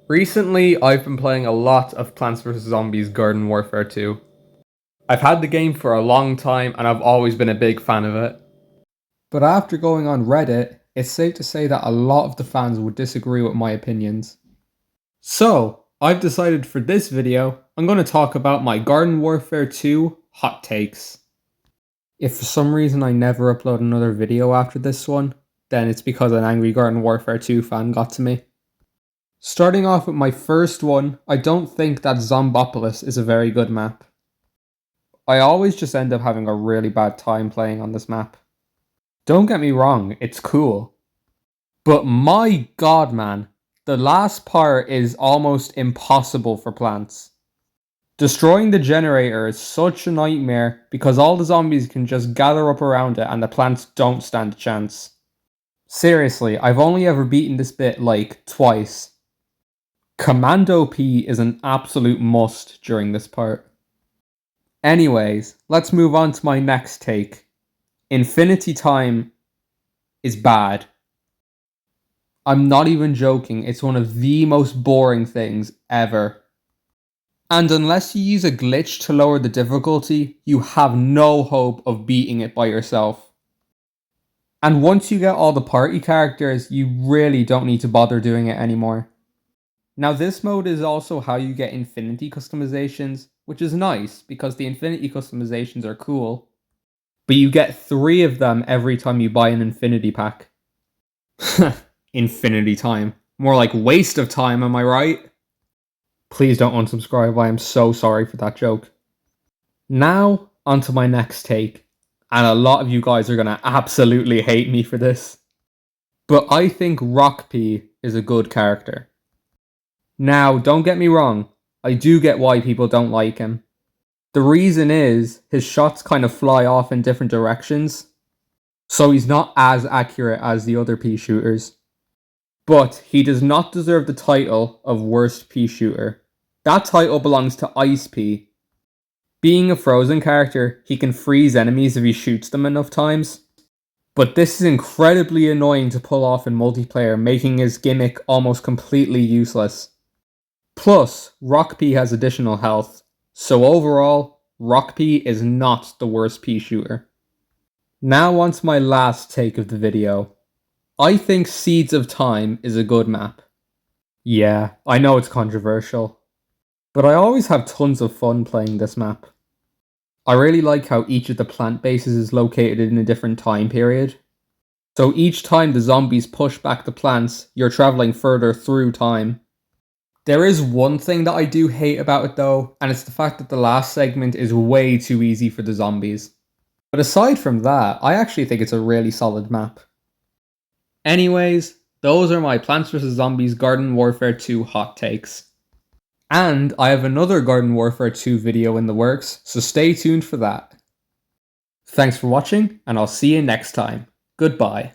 Recently, I've been playing a lot of Plants vs. Zombies Garden Warfare 2. I've had the game for a long time and I've always been a big fan of it. But after going on Reddit, it's safe to say that a lot of the fans would disagree with my opinions. So, I've decided for this video, I'm going to talk about my Garden Warfare 2 hot takes. If for some reason I never upload another video after this one, then it's because an angry Garden Warfare 2 fan got to me. Starting off with my first one, I don't think that Zombopolis is a very good map. I always just end up having a really bad time playing on this map. Don't get me wrong, it's cool. But my god man, the last part is almost impossible for plants. Destroying the generator is such a nightmare because all the zombies can just gather up around it and the plants don't stand a chance. Seriously, I've only ever beaten this bit like twice. Commando P is an absolute must during this part. Anyways, let's move on to my next take. Infinity Time is bad. I'm not even joking, it's one of the most boring things ever. And unless you use a glitch to lower the difficulty, you have no hope of beating it by yourself. And once you get all the party characters, you really don't need to bother doing it anymore. Now this mode is also how you get infinity customizations, which is nice because the infinity customizations are cool. But you get 3 of them every time you buy an infinity pack. Infinity time. More like waste of time, am I right? Please don't unsubscribe, I am so sorry for that joke. Now, onto my next take. And a lot of you guys are gonna absolutely hate me for this. But I think Rock-P is a good character. Now, don't get me wrong, I do get why people don't like him. The reason is, his shots kind of fly off in different directions, so he's not as accurate as the other pea shooters. But he does not deserve the title of worst pea shooter. That title belongs to Ice P. Being a frozen character, he can freeze enemies if he shoots them enough times. But this is incredibly annoying to pull off in multiplayer, making his gimmick almost completely useless. Plus, Rock-P has additional health, so overall, Rock-P is not the worst pea shooter. Now on to my last take of the video. I think Seeds of Time is a good map. Yeah, I know it's controversial, but I always have tons of fun playing this map. I really like how each of the plant bases is located in a different time period. So each time the zombies push back the plants, you're travelling further through time. There is one thing that I do hate about it though, and it's the fact that the last segment is way too easy for the zombies. But aside from that, I actually think it's a really solid map. Anyways, those are my Plants vs. Zombies Garden Warfare 2 hot takes. And I have another Garden Warfare 2 video in the works, so stay tuned for that. Thanks for watching, and I'll see you next time. Goodbye.